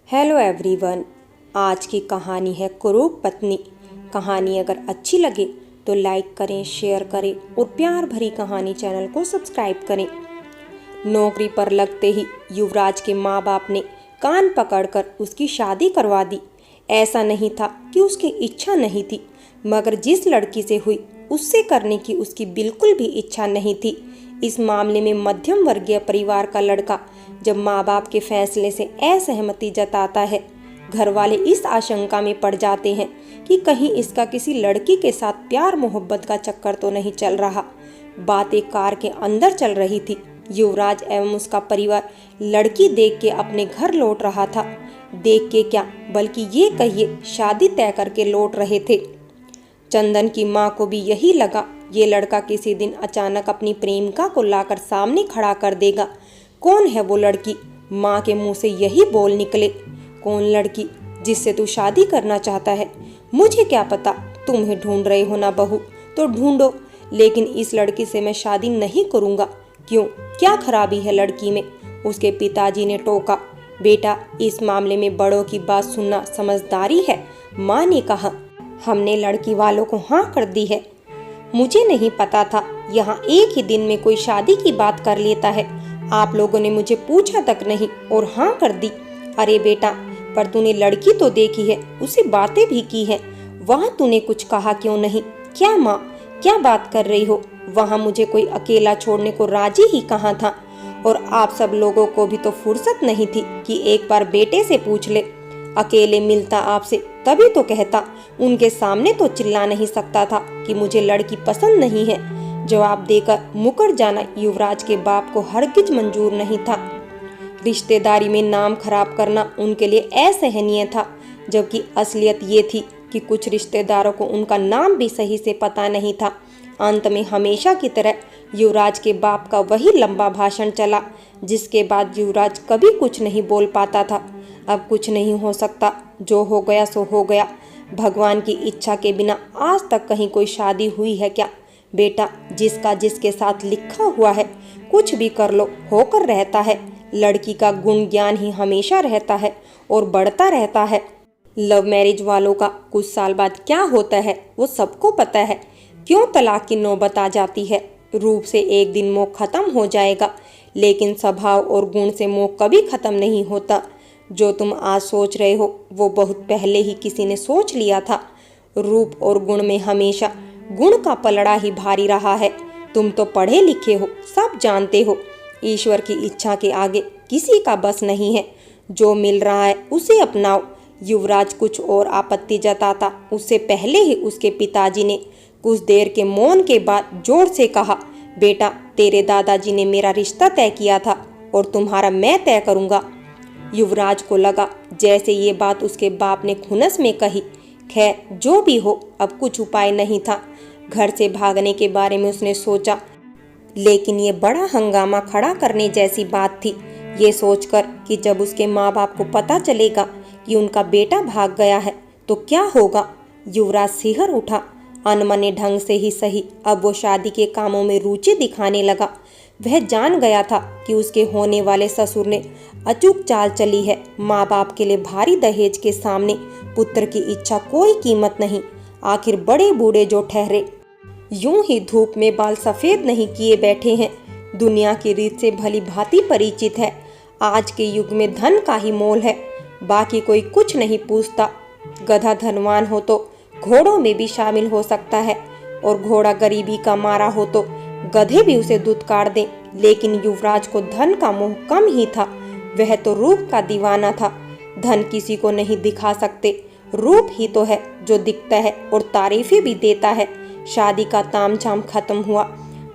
Hello everyone. आज की कहानी है कुरूप पत्नी। कहानी अगर अच्छी लगे तो लाइक करें, शेयर करें और प्यार भरी कहानी चैनल को सब्सक्राइब करें। नौकरी पर लगते ही युवराज के माँ बाप ने कान पकड़कर उसकी शादी करवा दी। ऐसा नहीं था कि उसकी इच्छा नहीं थी, मगर जिस लड़की से हुई उससे करने की उसकी बिल्कुल भी इच्छा नहीं थी। इस मामले में मध्यम वर्गीय परिवार का लड़का जब माँ बाप के फैसले से असहमति जताता है, घर वाले इस आशंका में पड़ जाते हैं कि कहीं इसका किसी लड़की के साथ प्यार मोहब्बत का चक्कर तो नहीं चल रहा। बातें कार के अंदर चल रही थी। युवराज एवं उसका परिवार लड़की देख के अपने घर लौट रहा था। देख के क्या, बल्कि ये कहिए शादी तय करके लौट रहे थे। चंदन की माँ को भी यही लगा, ये लड़का किसी दिन अचानक अपनी प्रेमिका को लाकर सामने खड़ा कर देगा। कौन है वो लड़की? माँ के मुंह से यही बोल निकले। कौन लड़की जिससे तू शादी करना चाहता है? मुझे क्या पता, तुम्हें ढूंढ रहे हो ना बहू, तो ढूंढो, लेकिन इस लड़की से मैं शादी नहीं करूँगा। क्यों, क्या खराबी है लड़की में? उसके पिताजी ने टोका। बेटा, इस मामले में बड़ों की बात सुनना समझदारी है। माँ ने कहा, हमने लड़की वालों को हाँ कर दी है। मुझे नहीं पता था यहाँ एक ही दिन में कोई शादी की बात कर लेता है। आप लोगों ने मुझे पूछा तक नहीं और हाँ कर दी। अरे बेटा, पर तूने लड़की तो देखी है, उसे बातें भी की है, वहाँ तूने कुछ कहा क्यों नहीं? क्या माँ, क्या बात कर रही हो? वहाँ मुझे कोई अकेला छोड़ने को राजी ही कहाँ था। और आप सब लोगों को भी तो फुर्सत नहीं थी कि एक बार बेटे से पूछ ले। अकेले मिलता आपसे तभी तो कहता, उनके सामने तो चिल्ला नहीं सकता था कि मुझे लड़की पसंद नहीं है। जवाब देकर मुकर जाना युवराज के बाप को हरगिज मंजूर नहीं था। रिश्तेदारी में नाम खराब करना उनके लिए असहनीय था, जबकि असलियत ये थी कि कुछ रिश्तेदारों को उनका नाम भी सही से पता नहीं था। अंत में हमेशा की तरह युवराज के बाप का वही लंबा भाषण चला, जिसके बाद युवराज कभी कुछ नहीं बोल पाता था। अब कुछ नहीं हो सकता, जो हो गया सो हो गया। भगवान की इच्छा के बिना आज तक कहीं कोई शादी हुई है क्या? बेटा, जिसका जिसके साथ लिखा हुआ है, कुछ भी कर लो, होकर रहता है। लड़की का गुण ज्ञान ही हमेशा रहता है और बढ़ता रहता है। लव मैरिज वालों का कुछ साल बाद क्या होता है वो सबको पता है। क्यों तलाक की नौबत आ जाती है? रूप से एक दिन मोह खत्म हो जाएगा, लेकिन स्वभाव और गुण से मोह कभी खत्म नहीं होता। जो तुम आज सोच रहे हो वो बहुत पहले ही किसी ने सोच लिया था। रूप और गुण में हमेशा गुण का पलड़ा ही भारी रहा है। तुम तो पढ़े लिखे हो, सब जानते हो। ईश्वर की इच्छा के आगे किसी का बस नहीं है। जो मिल रहा है उसे अपनाओ। युवराज कुछ और आपत्ति जताता, उससे पहले ही उसके पिताजी ने कुछ देर के मौन के बाद जोर से कहा, बेटा, तेरे दादाजी ने मेरा रिश्ता तय किया था और तुम्हारा मैं तय करूंगा। युवराज को लगा जैसे ये बात उसके बाप ने खुनस में कही। खैर, जो भी हो, अब कुछ उपाय नहीं था। घर से भागने के बारे में उसने सोचा, लेकिन ये बड़ा हंगामा खड़ा करने जैसी बात थी। ये सोचकर कि जब उसके माँ बाप को पता चलेगा कि उनका बेटा भाग गया है तो क्या होगा, युवराज सिहर उठा। अनमने ढंग से ही सही, अब वो शादी के कामों में रुचि दिखाने लगा। वह जान गया था कि उसके होने वाले ससुर ने अचूक चाल चली है। माँ बाप के लिए भारी दहेज के सामने पुत्र की इच्छा कोई कीमत नहीं। आखिर बड़े बूढ़े जो ठहरे, यूं ही धूप में बाल सफेद नहीं किए बैठे हैं। दुनिया की रीत से भली भांति परिचित है। आज के युग में धन का ही मोल है, बाकी कोई कुछ नहीं पूछता। गधा धनवान हो तो घोड़ों में भी शामिल हो सकता है, और घोड़ा गरीबी का मारा हो तो गधे भी उसे दुत्कार दें। लेकिन युवराज को धन का मोह कम ही था। वह तो रूप का दीवाना था। धन किसी को नहीं दिखा सकते, रूप ही तो है जो दिखता है और तारीफें भी देता है। शादी का तामझाम खत्म हुआ।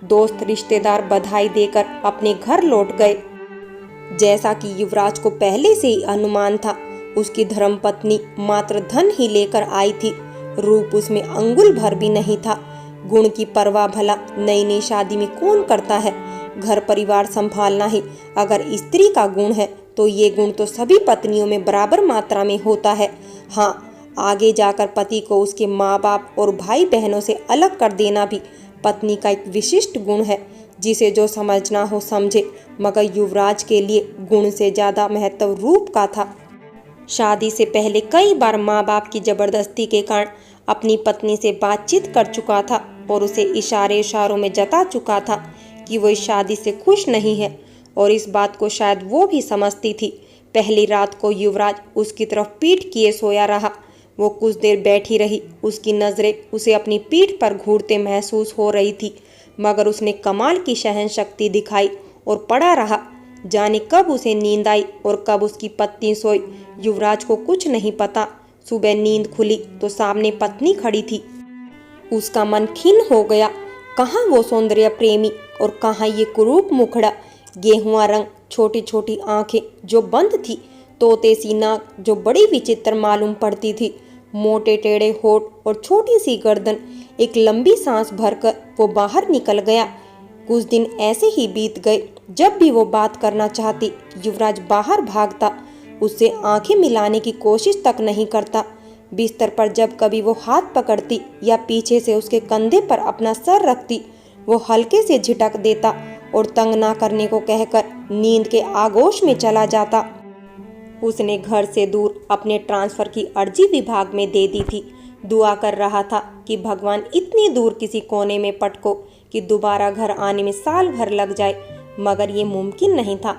दोस्त रिश्तेदार बधाई देकर अपने घर लौट गए। जैसा कि युवराज को पहले से ही अनुमान था, उसकी धर्मपत्नी मात्र धन ही लेकर आई थी। रूप उसमें अंगुल भर भी नहीं था। गुण की परवाह भला नई नई शादी में कौन करता है? घर परिवार संभालना ही अगर स्त्री का गुण है तो ये गुण तो सभी पत्नियों में बराबर मात्रा में होता है। हाँ, आगे जाकर पति को उसके माँ बाप और भाई बहनों से अलग कर देना भी पत्नी का एक विशिष्ट गुण है, जिसे जो समझना हो समझे। मगर युवराज के लिए गुण से ज्यादा महत्व रूप का था। शादी से पहले कई बार माँ बाप की जबरदस्ती के कारण अपनी पत्नी से बातचीत कर चुका था और उसे इशारों में जता चुका था कि वो इस शादी से खुश नहीं है, और इस बात को शायद वो भी समझती थी। पहली रात को युवराज उसकी तरफ पीठ किए सोया रहा। वो कुछ देर बैठी रही। उसकी नजरें उसे अपनी पीठ पर घूरते महसूस हो रही थी, मगर उसने कमाल की सहन शक्ति दिखाई और पड़ा रहा। जाने कब उसे नींद आई और कब उसकी पत्नी सोई, युवराज को कुछ नहीं पता। सुबह नींद खुली तो सामने पत्नी खड़ी थी। उसका मन खिन्न हो गया। कहाँ वो सौंदर्य प्रेमी और कहाँ ये कुरूप मुखड़ा, गेहुआ रंग, छोटी छोटी आंखें जो बंद थी, तोते सी नाक जो बड़ी विचित्र मालूम पड़ती थी, मोटे टेढ़े होठ और छोटी सी गर्दन। एक लंबी सांस भरकर वो बाहर निकल गया। कुछ दिन ऐसे ही बीत गए। जब भी वो बात करना चाहती, युवराज बाहर भागता, उससे आंखें मिलाने की कोशिश तक नहीं करता। बिस्तर पर जब कभी वो हाथ पकड़ती या पीछे से उसके कंधे पर अपना सर रखती, वो हल्के से झिटक देता और तंग ना करने को कहकर नींद के आगोश में चला जाता। उसने घर से दूर अपने ट्रांसफर की अर्जी विभाग में दे दी थी। दुआ कर रहा था कि भगवान इतनी दूर किसी कोने में पटको कि दोबारा घर आने में साल भर लग जाए, मगर ये मुमकिन नहीं था।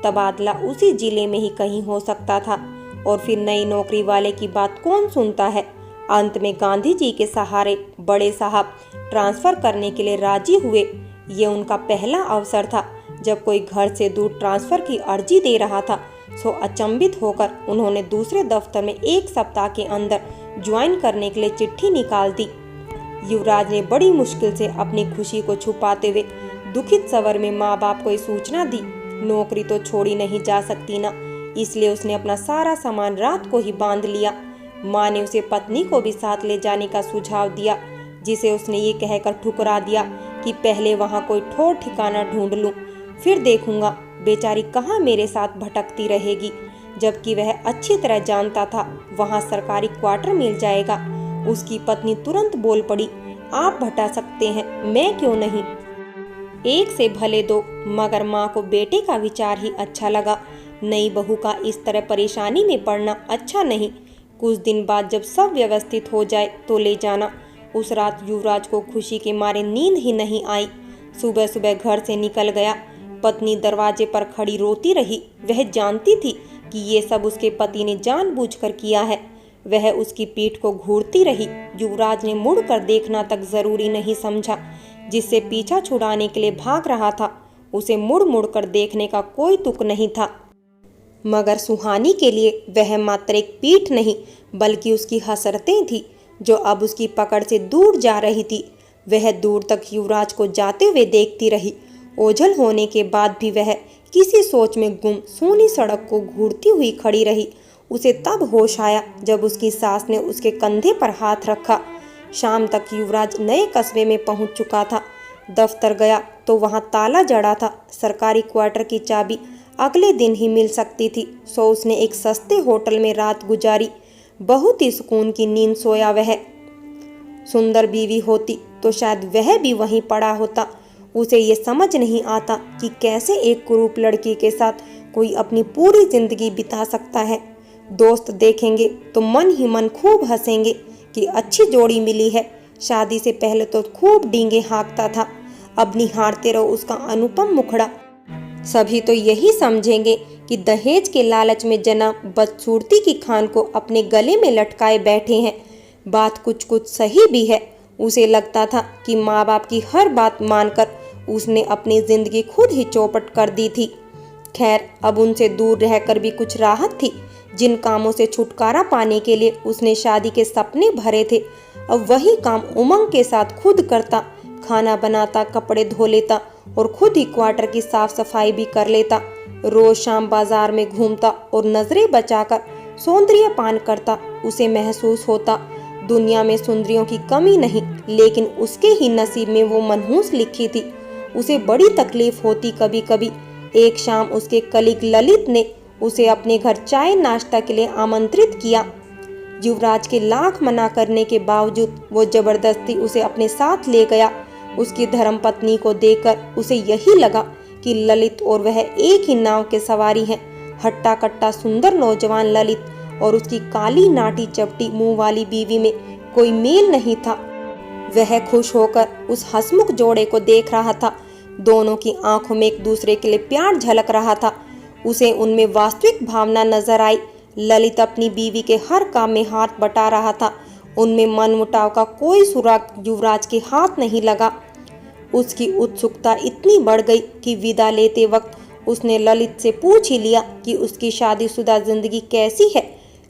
तबादला उसी जिले में ही कहीं हो सकता था, और फिर नई नौकरी वाले की बात कौन सुनता है। अंत में गांधी जी के सहारे बड़े साहब ट्रांसफर करने के लिए राजी हुए। ये उनका पहला अवसर था जब कोई घर से दूर ट्रांसफर की अर्जी दे रहा था। सो अचंभित होकर उन्होंने दूसरे दफ्तर में 1 सप्ताह के अंदर ज्वाइन करने के लिए चिट्ठी निकाल दी। युवराज ने बड़ी मुश्किल से अपनी खुशी को छुपाते हुए दुखित स्वर में माँ बाप को ये सूचना दी। नौकरी तो छोड़ी नहीं जा सकती ना, इसलिए उसने अपना सारा सामान रात को ही बांध लिया। माँ ने उसे पत्नी को भी साथ ले जाने का सुझाव दिया, जिसे उसने ये कहकर ठुकरा दिया कि पहले वहाँ कोई ठोर ठिकाना ढूंढ लूं, फिर देखूंगा बेचारी कहाँ मेरे साथ भटकती रहेगी। जबकि वह अच्छी तरह जानता था वहाँ सरकारी क्वार्टर मिल जाएगा। उसकी पत्नी तुरंत बोल पड़ी, आप भटा सकते हैं, मैं क्यों नहीं। एक से भले दो, मगर माँ को बेटे का विचार ही अच्छा लगा। नई बहू का इस तरह परेशानी में पड़ना अच्छा नहीं। कुछ दिन बाद जब सब व्यवस्थित हो जाए तो ले जाना। उस रात युवराज को खुशी के मारे नींद ही नहीं आई। सुबह सुबह घर से निकल गया। पत्नी दरवाजे पर खड़ी रोती रही। वह जानती थी कि ये सब उसके पति ने जानबूझकर किया है। वह उसकी पीठ को घूरती रही। युवराज ने मुड़कर देखना तक जरूरी नहीं समझा। जिससे पीछा छुड़ाने के लिए भाग रहा था, उसे मुड़ मुड़ कर देखने का कोई तुक नहीं था। मगर सुहानी के लिए वह मात्र एक पीठ नहीं, बल्कि उसकी हसरतें थी जो अब उसकी पकड़ से दूर जा रही थी। वह दूर तक युवराज को जाते हुए देखती रही। ओझल होने के बाद भी वह किसी सोच में गुम सूनी सड़क को घूरती हुई खड़ी रही। उसे तब होश आया जब उसकी सास ने उसके कंधे पर हाथ रखा। शाम तक युवराज नए कस्बे में पहुंच चुका था। दफ्तर गया तो वहां ताला जड़ा था। सरकारी क्वार्टर की चाबी अगले दिन ही मिल सकती थी। सो उसने एक सस्ते होटल में रात गुजारी। बहुत ही सुकून की नींद सोया वह। सुंदर बीवी होती तो शायद वह भी वहीं पड़ा होता। उसे ये समझ नहीं आता कि कैसे एक कुरूप लड़की के साथ कोई अपनी पूरी जिंदगी बिता सकता है। दोस्त देखेंगे तो मन ही मन खूब हंसेंगे कि अच्छी जोड़ी मिली है। शादी से पहले तो खूब डींगे हाँकता था, अब निहारते रहो उसका अनुपम मुखड़ा। सभी तो यही समझेंगे कि दहेज के लालच में जना बदसूरती की खान को अपने गले में लटकाए बैठे हैं। बात कुछ कुछ सही भी है। उसे लगता था कि माँ बाप की हर बात मानकर उसने अपनी जिंदगी खुद ही चौपट कर दी थी। खैर, अब उनसे दूर रहकर भी कुछ राहत थी। जिन कामों से छुटकारा पाने के लिए उसने शादी के सपने भरे थे, अब वही काम उमंग के साथ खुद करता। खाना बनाता, कपड़े धो लेता और खुद ही क्वार्टर की साफ सफाई भी कर लेता। रोज शाम बाजार में घूमता और नजरें बचाकर सौंदर्य पान करता। उसे महसूस होता दुनिया में सुंदरियों की कमी नहीं, लेकिन उसके ही नसीब में वो मनहूस लिखी थी। उसे बड़ी तकलीफ होती कभी कभी। एक शाम उसके कलीग ललित ने उसे अपने घर चाय नाश्ता के लिए आमंत्रित किया। युवराज के लाख मना करने के बावजूद वो जबरदस्ती उसे अपने साथ ले गया। उसकी धर्मपत्नी को देखकर उसे यही लगा कि ललित और वह एक ही नाव के सवारी हैं। हट्टा कट्टा सुंदर नौजवान ललित और उसकी काली नाटी चपटी मुंह वाली बीवी में कोई मेल नहीं था। वह खुश होकर उस हंसमुख जोड़े को देख रहा था। दोनों की आंखों में एक दूसरे के लिए प्यार झलक रहा था। उसे उनमें वास्तविक भावना नजर आई। ललित अपनी बीवी के हर काम में हाथ बटा रहा था। उनमें मनमुटाव का कोई सुराग युवराज के हाथ नहीं लगा। उसकी उत्सुकता इतनी बढ़ गई कि विदा लेते वक्त उसने ललित से पूछ ही लिया कि उसकी शादीशुदा जिंदगी कैसी है।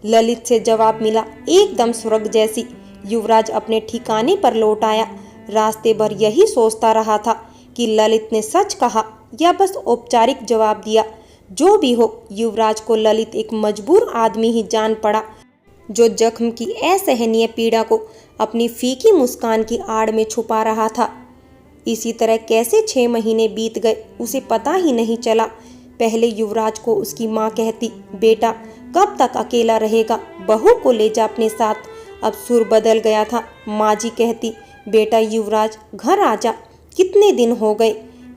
ललित से जवाब मिला, एकदम स्वर्ग जैसी। युवराज अपने ठिकाने पर लौट आया। रास्ते भर यही सोचता रहा था कि ललित ने सच कहा या बस औपचारिक जवाब दिया। जो भी हो, युवराज को ललित एक मजबूर आदमी ही जान पड़ा, जो जख्म की असहनीय पीड़ा को अपनी फीकी मुस्कान की आड़ में छुपा रहा था। इसी तरह कैसे 6 महीने बीत गए उसे पता ही नहीं चला। पहले युवराज को उसकी माँ कहती, बेटा कब तक अकेला रहेगा, बहू को ले जा अपने साथ। अब सुर बदल गया था। माँ जी कहती, बेटा युवराज घर आ जा, कितने दिन हो गए।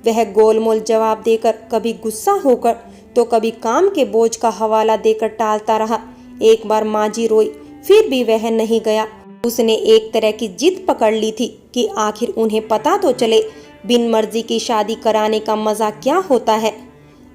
वह गोलमोल जवाब देकर कभी गुस्सा होकर तो कभी काम के बोझ का हवाला देकर टालता रहा। एक बार माँ जी रोई, फिर भी वह नहीं गया। उसने एक तरह की जिद पकड़ ली थी कि आखिर उन्हें पता तो चले बिन मर्जी की शादी कराने का मजा क्या होता है।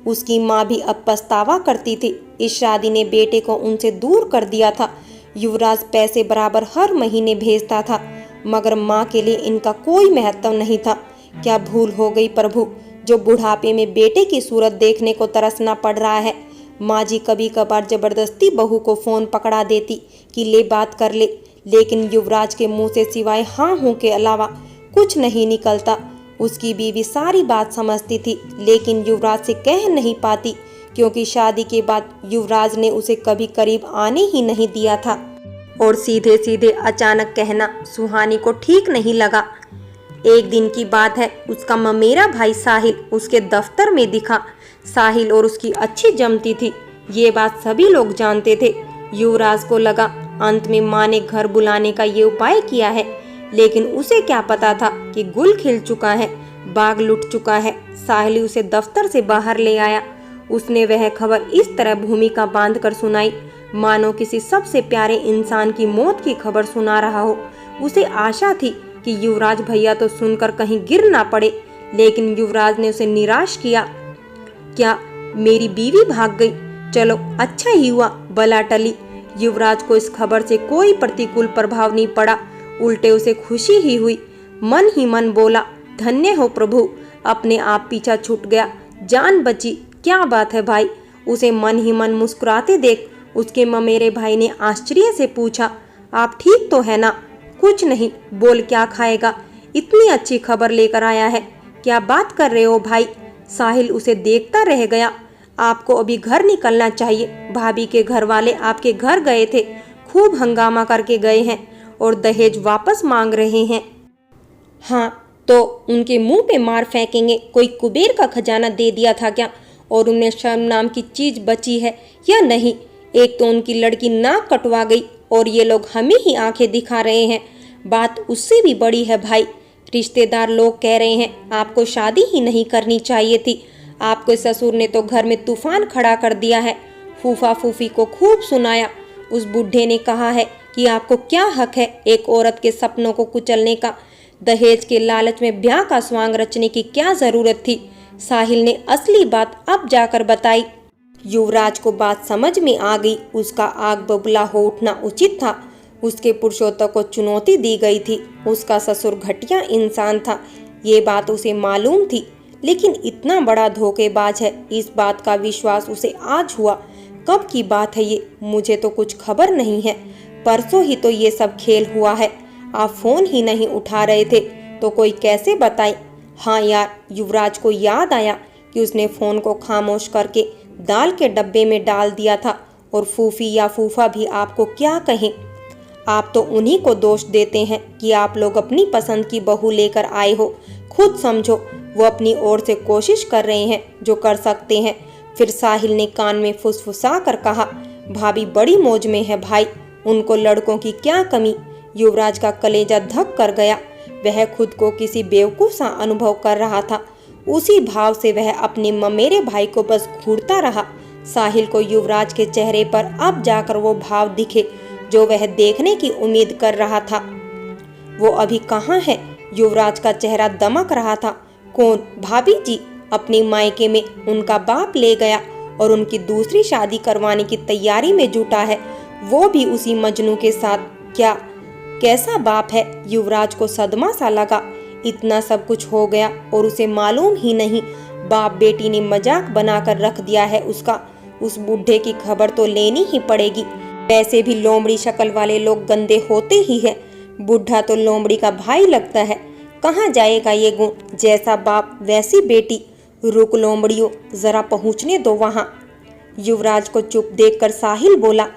उसकी माँ भी अब पछतावा करती थी। इस शादी ने बेटे को उनसे दूर कर दिया था। युवराज पैसे बराबर हर महीने भेजता था, मगर माँ के लिए इनका कोई महत्व नहीं था। क्या भूल हो गई प्रभु, जो बुढ़ापे में बेटे की सूरत देखने को तरसना पड़ रहा है। माँ जी कभी कभार जबरदस्ती बहू को फोन पकड़ा देती कि ले बात कर ले, लेकिन युवराज के मुंह से सिवाय हाँ हूँ के अलावा कुछ नहीं निकलता। उसकी बीवी सारी बात समझती थी, लेकिन युवराज से कह नहीं पाती, क्योंकि शादी के बाद युवराज ने उसे कभी करीब आने ही नहीं दिया था। और सीधे सीधे अचानक कहना सुहानी को ठीक नहीं लगा। एक दिन की बात है, उसका ममेरा भाई साहिल उसके दफ्तर में दिखा। साहिल और उसकी अच्छी जमती थी, ये बात सभी लोग जानते थे। युवराज को लगा अंत में माँ ने घर बुलाने का ये उपाय किया है, लेकिन उसे क्या पता था कि गुल खिल चुका है, बाग लुट चुका है। साहिल उसे दफ्तर से बाहर ले आया। उसने वह खबर इस तरह भूमिका बांधकर सुनाई मानो किसी सबसे प्यारे इंसान की मौत की खबर सुना रहा हो। उसे आशा थी कि युवराज भैया तो सुनकर कहीं गिर ना पड़े, लेकिन युवराज ने उसे निराश किया। क्या मेरी बीवी भाग गई? चलो अच्छा ही हुआ, बला टली। युवराज को इस खबर से कोई प्रतिकूल प्रभाव नहीं पड़ा, उल्टे उसे खुशी ही हुई। मन ही मन बोला, धन्य हो प्रभु, अपने आप पीछा छूट गया, जान बची। क्या बात है भाई? उसे मन ही मन मुस्कुराते देख उसके ममेरे भाई ने आश्चर्य से पूछा, आप ठीक तो है ना? कुछ नहीं, बोल क्या खाएगा? इतनी अच्छी खबर लेकर आया है। क्या बात कर रहे हो भाई? साहिल उसे देखता रह गया। आपको अभी घर निकलना चाहिए, भाभी के घर वाले आपके घर गए थे, खूब हंगामा करके गए हैं और दहेज वापस मांग रहे हैं। हाँ तो उनके मुंह पे मार फेंकेंगे, कोई कुबेर का खजाना दे दिया था क्या? और उन्हें शर्म नाम की चीज बची है या नहीं? एक तो उनकी लड़की नाक कटवा गई और ये लोग हमें ही आंखें दिखा रहे हैं। बात उससे भी बड़ी है भाई, रिश्तेदार लोग कह रहे हैं आपको शादी ही नहीं करनी चाहिए थी। आपके ससुर ने तो घर में तूफान खड़ा कर दिया है। फूफा फूफी को खूब सुनाया। उस बुढ़े ने कहा है कि आपको क्या हक है एक औरत के सपनों को कुचलने का। दहेज के लालच में ब्याह का स्वांग रचने की क्या जरूरत थी? साहिल ने असली बात अब जाकर बताई। युवराज को बात समझ में आ गई। उसका आग बबूला हो उठना उचित था। उसके पुरुषोत्तम को चुनौती दी गई थी। उसका ससुर घटिया इंसान था, ये बात उसे मालूम थी, लेकिन इतना बड़ा धोखेबाज है, इस बात का विश्वास उसे आज हुआ। कब की बात है ये? मुझे तो कुछ खबर नहीं है। परसों ही तो ये सब खेल हुआ है। आप फोन ही नहीं उठा रहे थे तो कोई कैसे बताए? हाँ यार, युवराज को याद आया कि उसने फोन को खामोश करके दाल के डब्बे में डाल दिया था। और फूफी या फूफा भी आपको क्या कहें? आप तो उन्हीं को दोष देते हैं कि आप लोग अपनी पसंद की बहू लेकर आए हो। खुद समझो, वो अपनी ओर से कोशिश कर रहे हैं जो कर सकते हैं। फिर साहिल ने कान में फुसफुसा कर कहा, भाभी बड़ी मौज में है भाई, उनको लड़कों की क्या कमी। युवराज का कलेजा धक कर गया। वह खुद को किसी बेवकूफ सा अनुभव कर रहा था। उसी भाव से वह अपने ममेरे भाई को बस घूरता रहा। साहिल को युवराज के चेहरे पर अब जाकर वो भाव दिखे जो वह देखने की उम्मीद कर रहा था। वो अभी कहाँ है? युवराज का चेहरा दमक रहा था। कौन? भाभी जी। अपनी मायके में उनका बाप ले गया और उनकी दूसरी शादी करवाने की तैयारी में जुटा है, वो भी उसी मजनू के साथ। क्या? कैसा बाप है? युवराज को सदमा सा लगा। इतना सब कुछ हो गया और उसे मालूम ही नहीं। बाप बेटी ने मजाक बनाकर रख दिया है उसका। उस बूढ़े की खबर तो लेनी ही पड़ेगी। वैसे भी लोमड़ी शक्ल वाले लोग गंदे होते ही हैं। बूढ़ा तो लोमड़ी का भाई लगता है। कहाँ जाएगा ये गुण? जैसा बाप वैसी बेटी। रुक लोमड़ियों, जरा पहुँचने दो वहाँ। युवराज को चुप देखकर साहिल बोला,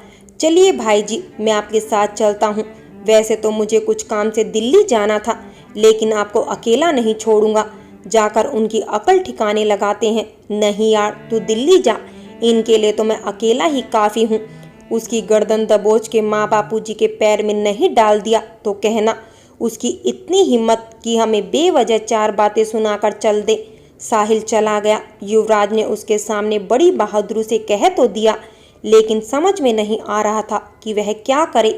चलिए भाई जी, मैं आपके साथ चलता हूँ। वैसे तो मुझे कुछ काम से दिल्ली जाना था, लेकिन आपको अकेला नहीं छोड़ूंगा। जाकर उनकी अकल ठिकाने लगाते हैं। नहीं यार, तू दिल्ली जा, इनके लिए तो मैं अकेला ही काफ़ी हूँ। उसकी गर्दन दबोच के माँ बापूजी के पैर में नहीं डाल दिया तो कहना। उसकी इतनी हिम्मत कि हमें बेवजह 4 बातें सुनाकर चल दे। साहिल चला गया। युवराज ने उसके सामने बड़ी बहादुरी से कह तो दिया, लेकिन समझ में नहीं आ रहा था कि वह क्या करे।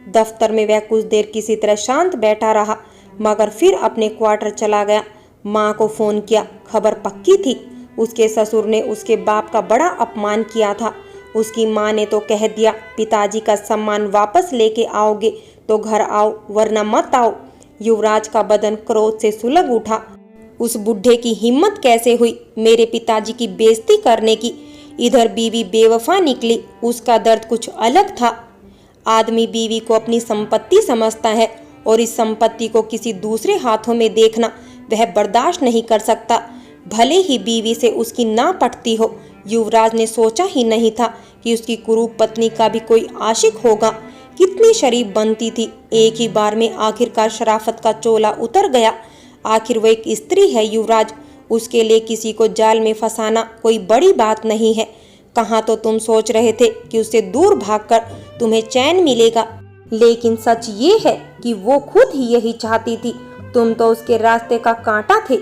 दफ्तर में वह कुछ देर किसी तरह शांत बैठा रहा, मगर फिर अपने क्वार्टर चला गया। माँ को फोन किया। खबर पक्की थी। उसके ससुर ने उसके बाप का बड़ा अपमान किया था। उसकी माँ ने तो कह दिया, पिताजी का सम्मान वापस लेके आओगे तो घर आओ, वरना मत आओ। युवराज का बदन क्रोध से सुलग उठा। उस बुढ़े की हिम्मत कैसे हुई मेरे पिताजी की बेइज्जती करने की। इधर बीवी बेवफा निकली, उसका दर्द कुछ अलग था। आदमी बीवी को अपनी संपत्ति समझता है और इस संपत्ति को किसी दूसरे हाथों में देखना वह बर्दाश्त नहीं कर सकता, भले ही बीवी से उसकी ना पटती हो। युवराज ने सोचा ही नहीं था कि उसकी कुरूप पत्नी का भी कोई आशिक होगा। कितनी शरीफ बनती थी। एक ही बार में आखिरकार शराफत का चोला उतर गया। आखिर वो एक स्त्री है युवराज, उसके लिए किसी को जाल में फंसाना कोई बड़ी बात नहीं है। कहाँ तो तुम सोच रहे थे कि उससे दूर भागकर तुम्हें चैन मिलेगा, लेकिन सच ये है कि वो खुद ही यही चाहती थी। तुम तो उसके रास्ते का कांटा थे।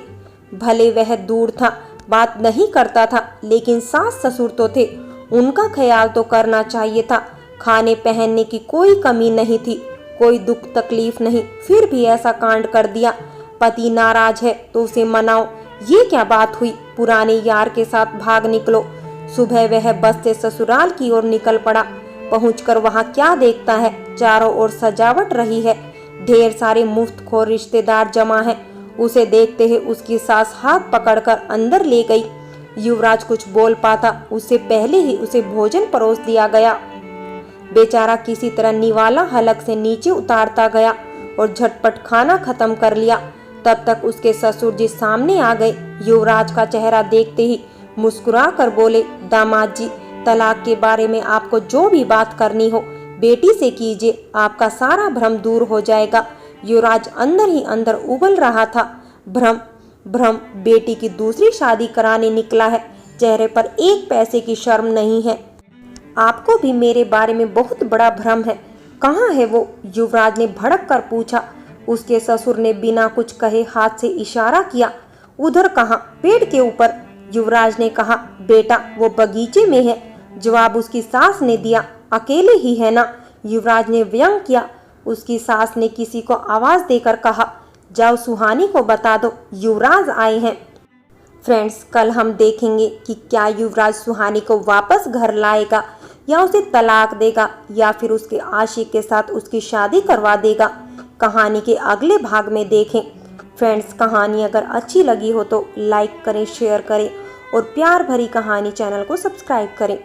भले वह दूर था, बात नहीं करता था, लेकिन सास ससुर तो थे, उनका ख्याल तो करना चाहिए था। खाने पहनने की कोई कमी नहीं थी, कोई दुख तकलीफ नहीं, फिर भी ऐसा कांड कर दिया। पति नाराज है तो उसे मनाओ, ये क्या बात हुई? पुराने यार के साथ भाग निकलो। सुबह वह बस से ससुराल की ओर निकल पड़ा। पहुंचकर वहां क्या देखता है, चारों ओर सजावट रही है, ढेर सारे मुफ्तखोर रिश्तेदार जमा हैं। उसे देखते ही उसकी सास हाथ पकड़कर अंदर ले गई। युवराज कुछ बोल पाता उससे पहले ही उसे भोजन परोस दिया गया। बेचारा किसी तरह निवाला हलक से नीचे उतारता गया और झटपट खाना खत्म कर लिया। तब तक उसके ससुर जी सामने आ गए। युवराज का चेहरा देखते ही मुस्कुरा कर बोले, दामाद जी, तलाक के बारे में आपको जो भी बात करनी हो बेटी से कीजिए, आपका सारा भ्रम दूर हो जाएगा। युवराज अंदर ही अंदर उबल रहा था। भ्रम भ्रम, बेटी की दूसरी शादी कराने निकला है, चेहरे पर एक पैसे की शर्म नहीं है। आपको भी मेरे बारे में बहुत बड़ा भ्रम है। कहाँ है वो? युवराज ने भड़क कर पूछा। उसके ससुर ने बिना कुछ कहे हाथ से इशारा किया। उधर कहाँ? पेड़ के ऊपर। युवराज ने कहा, बेटा वो बगीचे में है। जवाब उसकी सास ने दिया। अकेले ही है ना? युवराज ने व्यंग किया। उसकी सास ने किसी को आवाज देकर कहा, जाओ सुहानी को बता दो युवराज आए हैं। फ्रेंड्स, कल हम देखेंगे कि क्या युवराज सुहानी को वापस घर लाएगा या उसे तलाक देगा या फिर उसके आशिक के साथ उसकी शादी करवा देगा। कहानी के अगले भाग में देखें। फ्रेंड्स, कहानी अगर अच्छी लगी हो तो लाइक करें, शेयर करें और प्यार भरी कहानी चैनल को सब्सक्राइब करें।